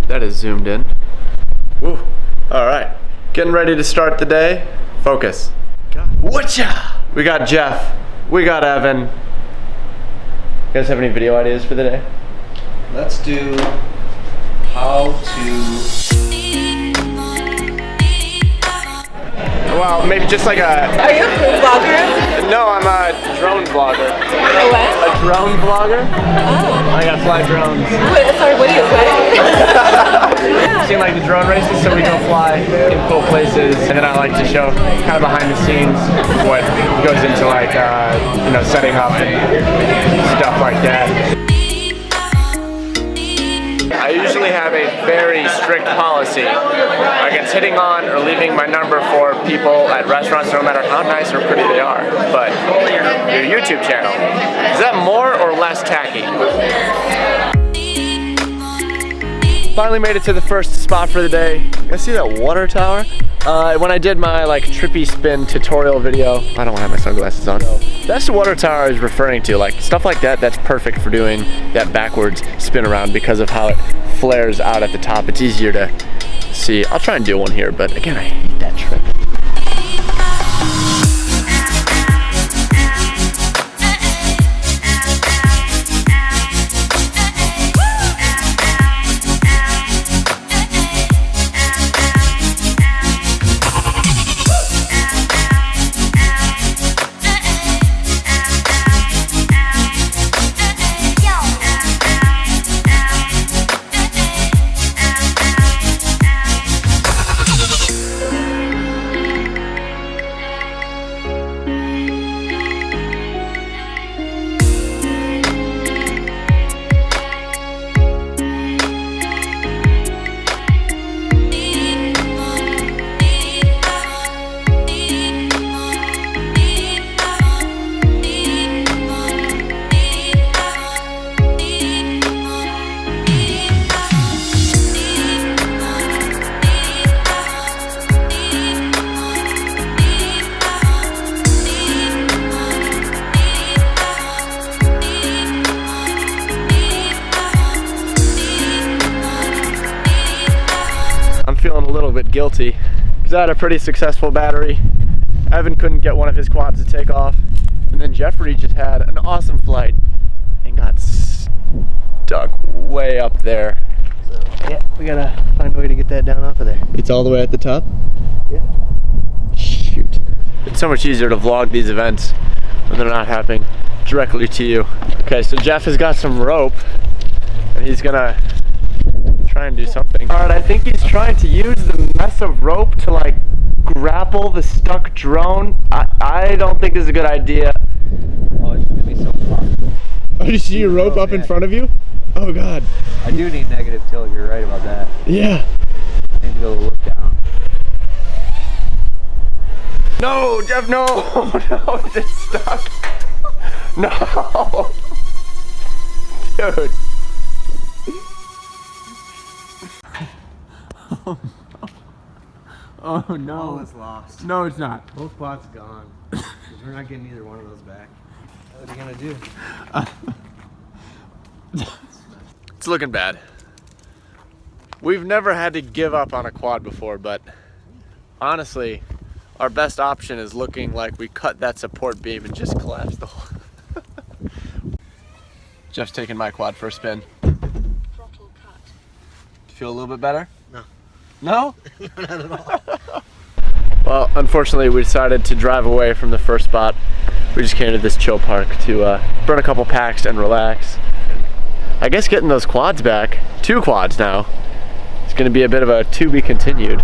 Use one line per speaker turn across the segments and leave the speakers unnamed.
That is zoomed in. Woo. All right, getting ready to start the day. Focus. Whatcha? We got Jeff, we got Evan. You guys have any video ideas for the day?
Let's do how to...
Well, maybe just like a...
Are you a food vlogger?
No, I'm a drone vlogger.
A what?
A drone vlogger?
Oh.
I gotta fly drones.
Wait, sorry, what do you say?
Seen like the drone races, so we go fly in cool places, and then I like to show kind of behind the scenes what goes into like, you know, setting up and stuff like that. I usually have a very strict policy against hitting on or leaving my number for people at restaurants, no matter how nice or pretty they are. But your YouTube channel, is that more or less tacky? Finally made it to the first spot for the day. You guys see that water tower? When I did my like trippy spin tutorial video, I don't have my sunglasses on. That's the water tower I was referring to. Like stuff like that, that's perfect for doing that backwards spin around because of how it flares out at the top. It's easier to see. I'll try and do one here, but again, I hate that trip. I'm feeling a little bit guilty because I had a pretty successful battery. Evan couldn't get one of his quads to take off, and then Jeffrey just had an awesome flight and got stuck way up there.
So, yeah, we gotta find a way to get that down off of there.
It's all the way at the top?
Yeah.
Shoot. It's so much easier to vlog these events when they're not happening directly to you. Okay, so Jeff has got some rope and he's gonna try and do something. All right, I think he's trying to use the mess of rope to like grapple the stuck drone. I don't think this is a good idea.
Oh, it's gonna be so fun.
Oh, you see your rope up in front of you? Oh God.
I do need negative tilt, you're right about that.
Yeah.
I need to be able to look down.
No, Jeff, no. No, it's stuck. No. Dude. Oh no.
All is lost.
No, it's not.
Both quads gone. We're not getting either one of those back. What are you gonna do?
It's looking bad. We've never had to give up on a quad before, but honestly, our best option is looking like we cut that support beam and just collapsed the whole... Jeff's taking my quad for a spin. Feel a little bit better?
No.
No?
Not at all.
Well, unfortunately, we decided to drive away from the first spot. We just came to this chill park to burn a couple packs and relax. I guess getting those quads back, 2 quads now, it's going to be a bit of a to be continued.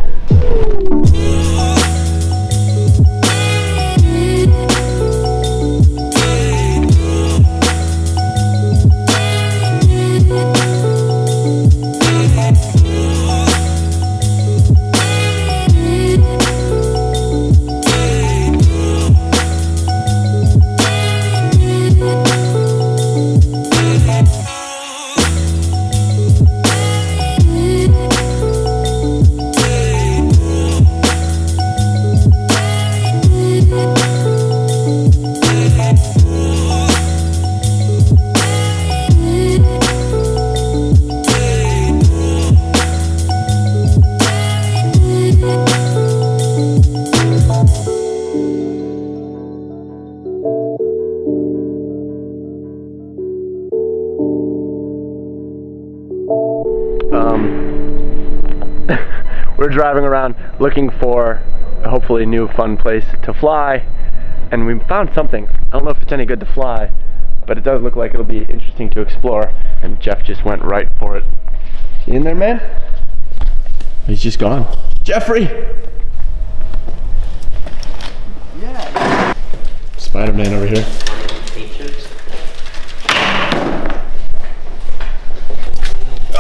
We're driving around looking for a hopefully new fun place to fly, and we found something. I don't know if it's any good to fly, but it does look like it'll be interesting to explore, and Jeff just went right for it. You in there, man? He's just gone. Jeffrey! Yeah. Spider-Man over here.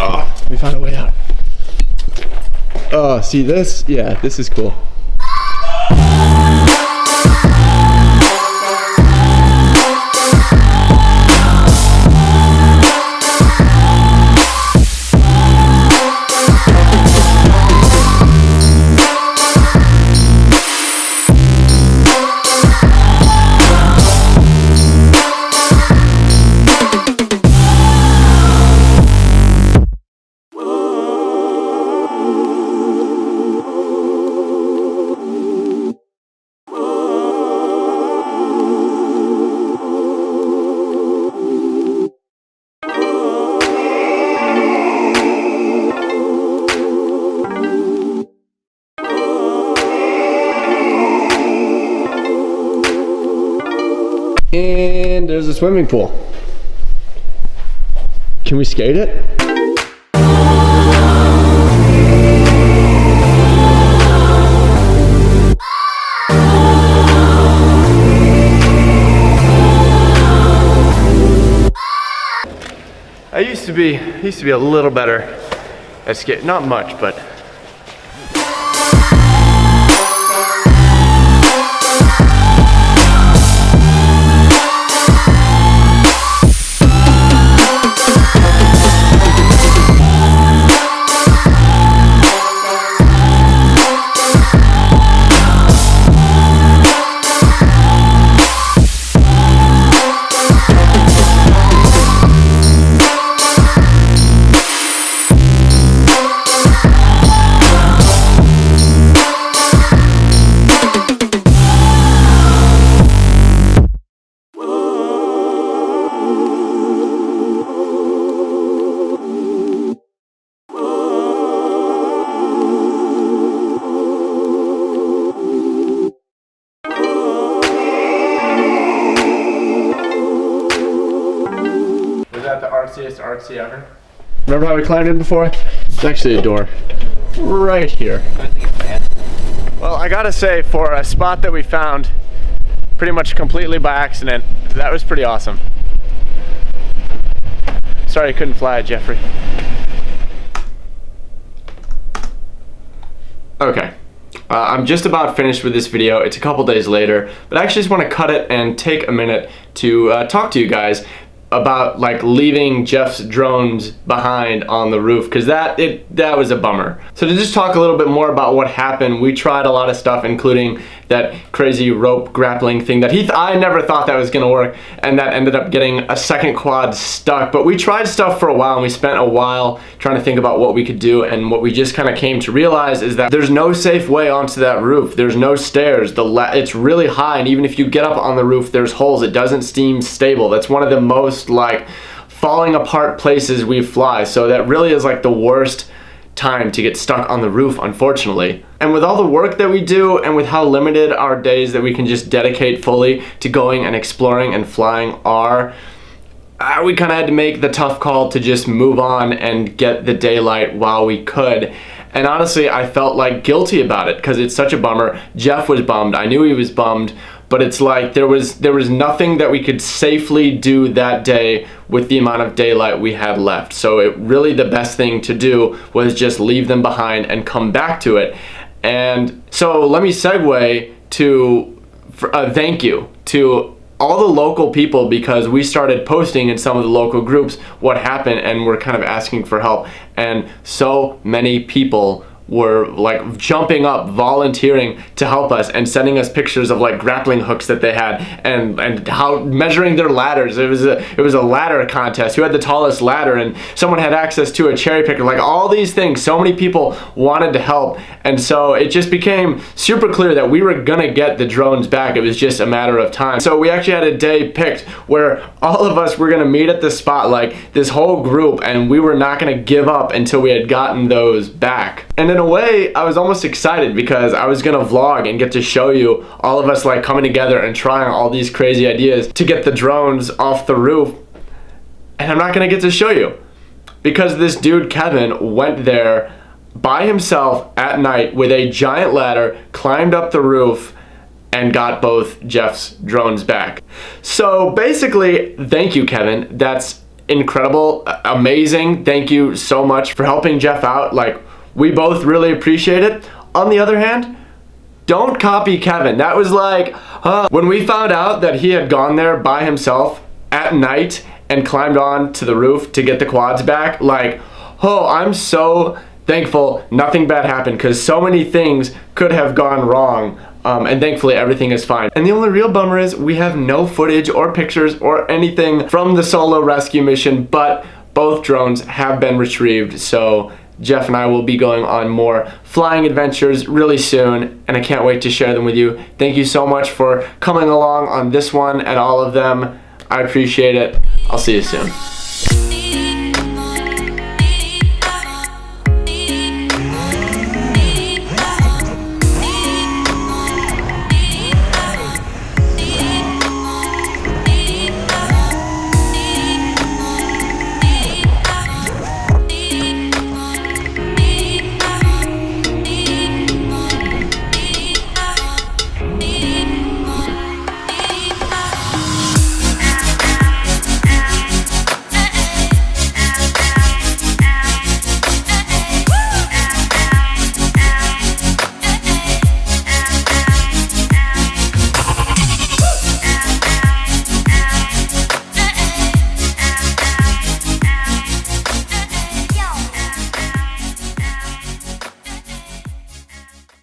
Oh, we found a way out. Oh, see this? Yeah, this is cool. And there's a swimming pool. Can we skate it? I used to be a little better at skating, not much, but artsy ever. Remember how we climbed in before? It's actually a door right here. Well, I gotta say, for a spot that we found pretty much completely by accident, that was pretty awesome. Sorry I couldn't fly, Jeffrey. Okay. I'm just about finished with this video. It's a couple days later, but I actually just want to cut it and take a minute to talk to you guys about like leaving Jeff's drones behind on the roof, because that was a bummer. So to just talk a little bit more about what happened, we tried a lot of stuff, including that crazy rope grappling thing that I never thought that was gonna work, and that ended up getting a second quad stuck. But we tried stuff for a while, and we spent a while trying to think about what we could do, and what we just kind of came to realize is that there's no safe way onto that roof. There's no stairs. It's really high, and even if you get up on the roof, there's holes. It doesn't seem stable. That's one of the most like falling apart places we fly, so that really is like the worst time to get stuck on the roof, unfortunately. And with all the work that we do, and with how limited our days that we can just dedicate fully to going and exploring and flying are, we kind of had to make the tough call to just move on and get the daylight while we could. And honestly, I felt like guilty about it because it's such a bummer. Jeff was bummed. I knew he was bummed, but it's like there was nothing that we could safely do that day with the amount of daylight we had left. So really the best thing to do was just leave them behind and come back to it. And so let me segue to thank you to all the local people, because we started posting in some of the local groups what happened, and we're kind of asking for help, and so many people were like jumping up, volunteering to help us and sending us pictures of like grappling hooks that they had and how measuring their ladders. It was a ladder contest, who had the tallest ladder, and someone had access to a cherry picker. Like all these things, so many people wanted to help, and so it just became super clear that we were gonna get the drones back. It was just a matter of time. So we actually had a day picked where all of us were gonna meet at the spot, like this whole group, and we were not gonna give up until we had gotten those back. And in a way, I was almost excited because I was gonna vlog and get to show you all of us like coming together and trying all these crazy ideas to get the drones off the roof. And I'm not gonna get to show you because this dude Kevin went there by himself at night with a giant ladder, climbed up the roof, and got both Jeff's drones back. So basically, thank you, Kevin. That's incredible, amazing. Thank you so much for helping Jeff out. Like, we both really appreciate it. On the other hand, don't copy Kevin. That was like, when we found out that he had gone there by himself at night and climbed on to the roof to get the quads back, like, oh, I'm so thankful nothing bad happened, because so many things could have gone wrong. And thankfully everything is fine. And the only real bummer is we have no footage or pictures or anything from the solo rescue mission, but both drones have been retrieved. So Jeff and I will be going on more flying adventures really soon, and I can't wait to share them with you. Thank you so much for coming along on this one and all of them. I appreciate it. I'll see you soon.